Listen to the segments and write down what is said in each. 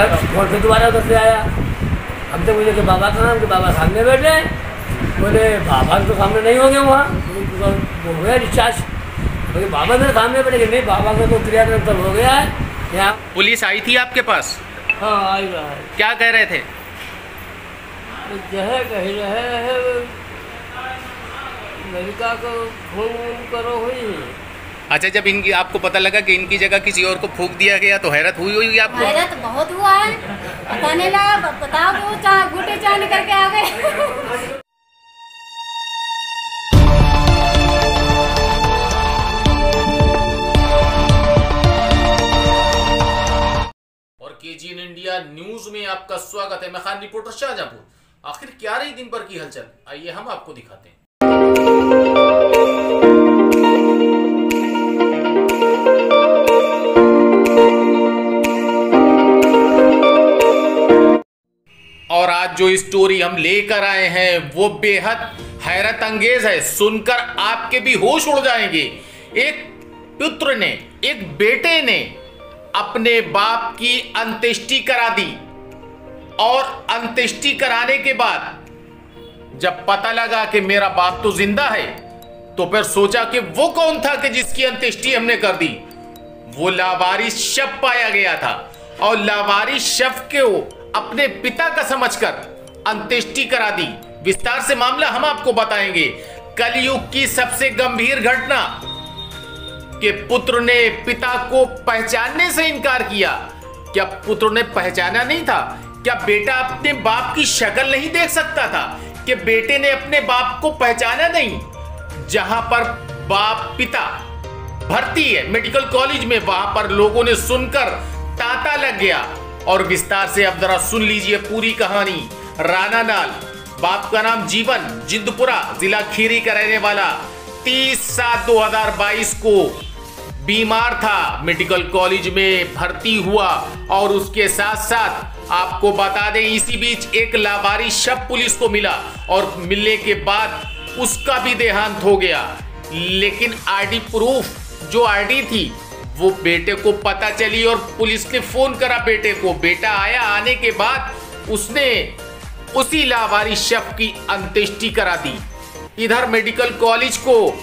घर फोन फिर दोबारा उधर से आया। हम तो मुझे कि बाबा का नाम, कि बाबा सामने बैठे हैं। बोले बाबा तो सामने नहीं होंगे वहाँ, वो हो गया डिस्चार्ज। बोले बाबा मेरे सामने बैठे, नहीं बाबा का तो क्रियाक्रम तब हो गया है यहाँ। पुलिस आई थी आपके पास? हाँ आई रहा है। क्या कह रहे थे? जो है कह रहे हैं लड़का को फोन करो हुई। अच्छा, जब इनकी आपको पता लगा कि इनकी जगह किसी और को फूंक दिया गया तो हैरत हुई आपको? हैरत बहुत हुआ है, पता नहीं लगा, बताओ वो गुटे चाय निकल के आ गए। केजीएन इंडिया न्यूज में आपका स्वागत है। मैं खान रिपोर्टर शाहजहांपुर। आखिर क्या रही दिन भर की हलचल, आइए हम आपको दिखाते हैं। और आज जो स्टोरी हम लेकर आए हैं वो बेहद हैरत अंगेज है। सुनकर आपके भी होश उड़ जाएंगे। एक पुत्र ने, एक बेटे ने अपने बाप की अंत्येष्टि करा दी और अंत्येष्टि कराने के बाद जब पता लगा कि मेरा बाप तो जिंदा है, तो फिर सोचा कि वो कौन था कि जिसकी अंत्येष्टि हमने कर दी। वो लावारिस शव पाया गया था और लावारिस शव को अपने पिता का समझकर अंत्येष्टि करा दी। विस्तार से मामला हम आपको बताएंगे। कलयुग की सबसे गंभीर घटना कि पुत्र ने पिता को पहचानने से इनकार किया। क्या पुत्र ने पहचाना नहीं था? क्या बेटा अपने बाप की शक्ल नहीं देख सकता था? कि बेटे ने अपने बाप को पहचाना नहीं? जहां पर बाप पिता भर्ती है मेडिकल कॉलेज में, वहां पर लोगों ने सुनकर तांता लग गया। और विस्तार से अब जरा सुन लीजिए पूरी कहानी। राणा लाल, बाप का नाम जीवन, जिंदपुरा जिला खीरी का रहने वाला, 30/7/2022 को बीमार था, मेडिकल कॉलेज में भर्ती हुआ। और उसके साथ साथ आपको बता दें, इसी बीच एक लावारिस शव पुलिस को मिला और मिलने के बाद उसका भी देहांत हो गया। लेकिन आईडी प्रूफ, जो आईडी थी, वो बेटे को पता चली और पुलिस ने फोन करा बेटे को। बेटा आया, आने के बाद उसने उसी लावारिस शव की अंत्येष्टि करा दी। इधर मेडिकल कॉलेज को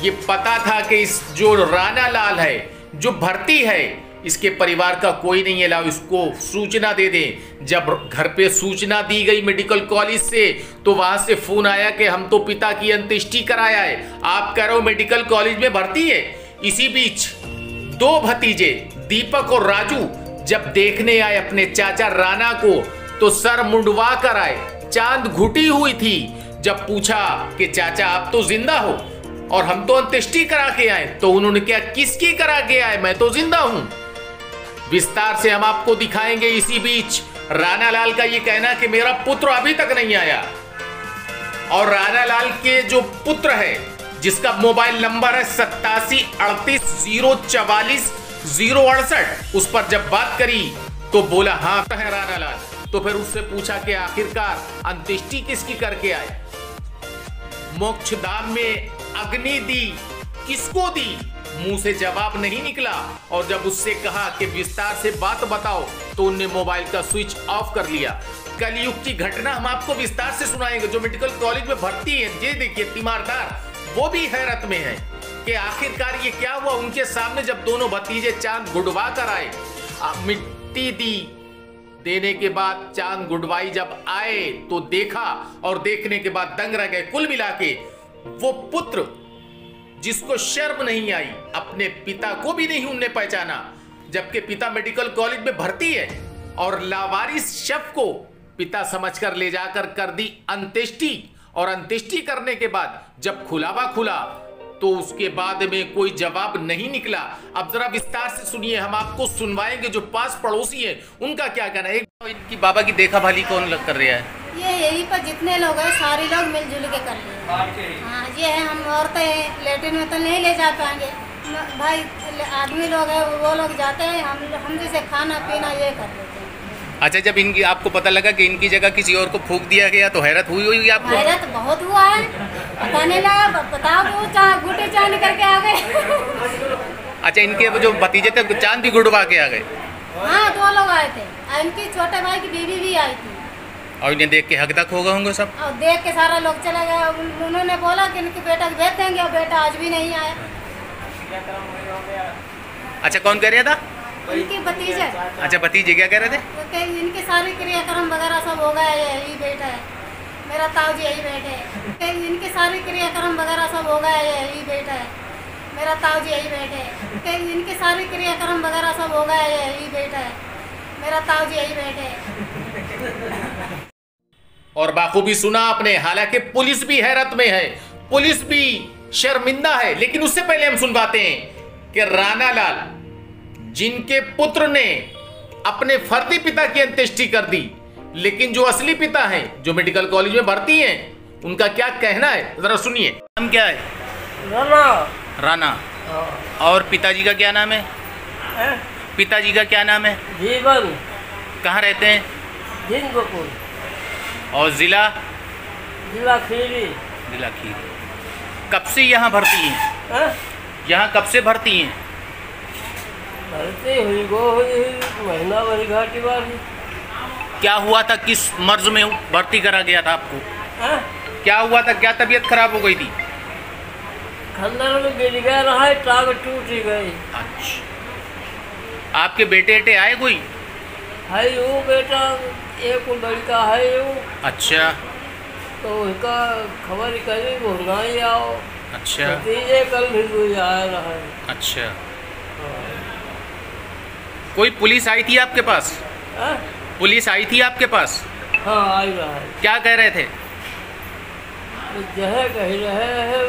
ये पता था कि इस जो राणा लाल है, जो भर्ती है, इसके परिवार का कोई नहीं है, लाओ इसको सूचना दे दें। जब घर पे सूचना दी गई मेडिकल कॉलेज से, तो वहां से फोन आया कि हम तो पिता की अंत्येष्टि कराया है, आप कह रहे हो मेडिकल कॉलेज में भर्ती है। इसी बीच दो भतीजे दीपक और राजू जब देखने आए अपने चाचा राणा को, तो सर मुंडवा कर आए, चांद घुटी हुई थी। जब पूछा कि चाचा आप तो जिंदा हो और हम तो अंत्येष्टि करा के आए, तो उन्होंने क्या किसकी करा के आए, मैं तो जिंदा हूं। विस्तार से हम आपको दिखाएंगे। इसी बीच राणा लाल का ये कहना कि मेरा पुत्र अभी तक नहीं आया। और राणा लाल के जो पुत्र है, जिसका मोबाइल नंबर है 8738044068, उस पर जब बात करी तो बोला हाँ है राणा लाल। तो फिर उससे पूछा कि आखिरकार अंत्येष्टि किसकी करके आए, मोक्षधाम में अग्नि दी किसको दी? मुंह से जवाब नहीं निकला। और जब उससे कहा कि विस्तार से बात बताओ, तो उनने मोबाइल का स्विच ऑफ कर लिया। कलयुग की घटना हम आपको विस्तार से सुनाएंगे। जो मेडिकल कॉलेज में भर्ती है, ये देखिए तीमारदार, वो भी हैरत में है कि आखिरकार ये क्या हुआ। उनके सामने जब दोनों भतीजे चांद गुड़वा कर आए, मिट्टी दी, देने के बाद चांद गुड़वाई जब आए तो देखा, और देखने के बाद दंग रह गए। कुल मिला के वो पुत्र जिसको शर्म नहीं आई, अपने पिता को भी नहीं उनने पहचाना, जबकि पिता मेडिकल कॉलेज में भर्ती है, और लावारिस शव को पिता समझकर ले जाकर कर दी अंत्येष्टि। और अंत्येष्टि करने के बाद जब खुलावा खुला, तो उसके बाद में कोई जवाब नहीं निकला। अब जरा विस्तार से सुनिए, हम आपको सुनवाएंगे। जो पास पड़ोसी है उनका क्या कहना है। इनकी बाबा की देखा भाली कौन कर रहा है? ये यही पर जितने लोग हैं सारे लोग मिलजुल के कर रहे हैं। हाँ, ये है, हम औरतें लेटिन में तो नहीं ले जा पाएंगे भाई, आदमी लोग हैं वो लोग जाते हैं, हम जैसे खाना पीना ये कर लेते हैं। अच्छा, जब इनकी आपको पता लगा कि इनकी जगह किसी और को फूंक दिया गया तो हैरत हुई आपको? हैरत बहुत हुआ है, पता नहीं लगा, बताओ वो गुटे चाय निकल के आ गए। अच्छा, इनके जो भतीजे थे चांद भी गुड़वा के आ गए? हाँ, 2 लोग आए थे, इनकी छोटे भाई की बीवी भी आई थी और इन्हें देख के हक तक हो गए होंगे सब। और देख के सारा लोग चले गए। उन्होंने बोला कि इनके बेटा को भेज देंगे और बेटा आज भी नहीं आया। अच्छा, कौन कह रहा था? इनके भतीजे। अच्छा, भतीजे क्या कह रहे थे? तो इनके सारे क्रियाक्रम वगैरह सब हो गए, यही बेटा है मेरा ताऊ जी, यही बेटे है। इनके सारे क्रियाक्रम वगैरह सब हो गए, यही बेटा है मेरा ताऊ जी, यही बेटे है। इनके सारे क्रियाक्रम वगैरह सब हो गए, यही बेटा है मेरा ताऊ जी, यही बेटे है। और बाखूबी सुना आपने। हालांकि पुलिस भी हैरत में है, पुलिस भी शर्मिंदा है। लेकिन उससे पहले हम सुनवाते हैं कि राना लाल, जिनके पुत्र ने अपने फर्जी पिता की अंत्येष्टि कर दी, लेकिन जो असली पिता हैं, जो मेडिकल कॉलेज में भर्ती हैं, उनका क्या कहना है, जरा सुनिए। नाम क्या है? राना। राना। और पिताजी का क्या नाम है? पिताजी का क्या नाम है? जीवन। कहाँ रहते हैं? जिंदपुर। और जिला? जिला खीरी। जिला खीरी। कब से यहाँ भर्ती हैं? यहाँ कब से भर्ती हैं? भर्ती हुई महीना भरी घाटी वाली। क्या हुआ था? किस मर्ज में भर्ती करा गया था आपको? क्या हुआ था? क्या तबीयत खराब हो गई थी? खंडर में गिर गया रहा है, टांग टूट गई। अच्छा, आपके बेटे बेटे आए कोई? है वो बेटा, एक लड़का है वो। अच्छा, तो उसका खबर करी वो नहीं आओ। अच्छा, भतीजे कल भी कोई आया रहा है। अच्छा, कोई पुलिस आई थी आपके पास? पुलिस आई थी आपके पास? हाँ, आई रहा है। क्या कह रहे थे? जह कह रहे हैं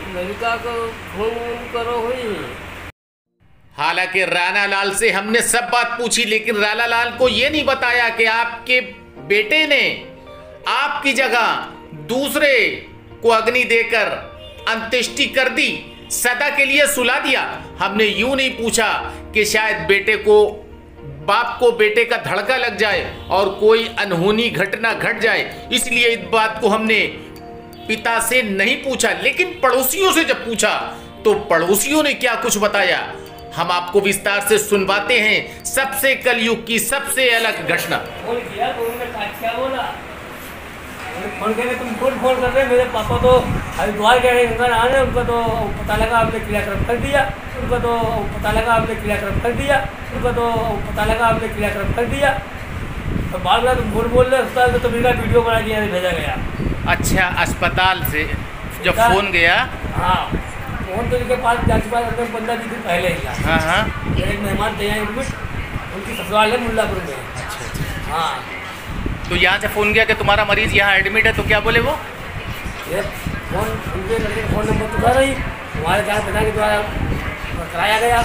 लड़का को खून करो हुई। हालांकि राना लाल से हमने सब बात पूछी, लेकिन राना लाल को यह नहीं बताया कि आपके बेटे ने आपकी जगह दूसरे को अग्नि देकर अंत्येष्टि कर दी, सदा के लिए सुला दिया। हमने यूं नहीं पूछा कि शायद बाप को बेटे का धड़का लग जाए और कोई अनहोनी घटना घट जाए, इसलिए इस बात को हमने पिता से नहीं पूछा। लेकिन पड़ोसियों से जब पूछा तो पड़ोसियों ने क्या कुछ बताया, हम आपको विस्तार से सुनवाते हैं। सबसे कलयुग की सबसे अलग घटना। फोन किया तो उन्होंने क्या बोला? फोन करके तुम फोन कर रहे, मेरे पापा तो हरिद्वार गए हैं आने, उनका तो पता लगा आपने क्रियाक्रम कर दिया, उनका तो पता लगा आपने क्रियाक्रम कर दिया, उनका तो पता लगा आपने क्रियाक्रम कर दिया। तो बार बार तुम फोन बोल रहे, अस्पताल में तो मेरा वीडियो बना दिया, भेजा गया। अच्छा, अस्पताल से जब फोन गया? हाँ, फोन तो इनके पास जाके 15 दिन पहले ही। हाँ हाँ, एक मेहमान थे यहाँ उनकी ससुराल है मुल्लापुर में। अच्छा। हाँ, तो यहाँ से फोन गया कि तुम्हारा मरीज यहाँ एडमिट है, तो क्या बोले वो? ये फोन उनके लड़के का फोन नंबर तो था नहीं, हमारे जहाँ पिता के द्वारा कराया गया,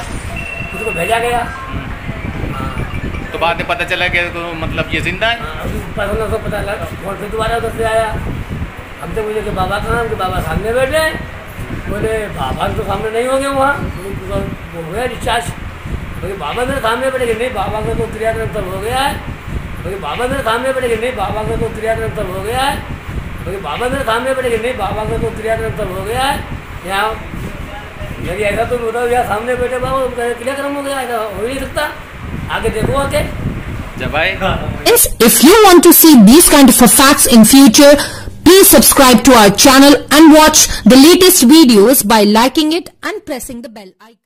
उसको भेजा गया। तो बाद में पता चला कि तो मतलब ये जिंदा है? तो पता लगा, फोन फिर दोबारा उधर से आया। हमसे मुझे कि बाबा का नाम, कि बाबा सामने बैठे हैं। बोले बाबा तो सामने नहीं होंगे वहाँ, वो हो गया डिस्चार्ज। बोले बाबा मेरे सामने बैठे कि नहीं, बाबा का तो क्रियाक्रम सब हो गया है। बोले बाबा मेरे सामने बैठे कि नहीं, बाबा का तो क्रियाक्रम सब हो गया है। बोले बाबा मेरे सामने बैठे कि नहीं, बाबा का तो क्रियाक्रम सब हो गया है। यहाँ यदि ऐसा तो बताओ, यहाँ सामने बैठे बाबा उनका क्रियाक्रम हो गया, ऐसा हो ही नहीं सकता। आगे देखो आके जब आए। If you want to see these kind of facts in future, please subscribe to our channel and watch the latest videos by liking it and pressing the bell icon.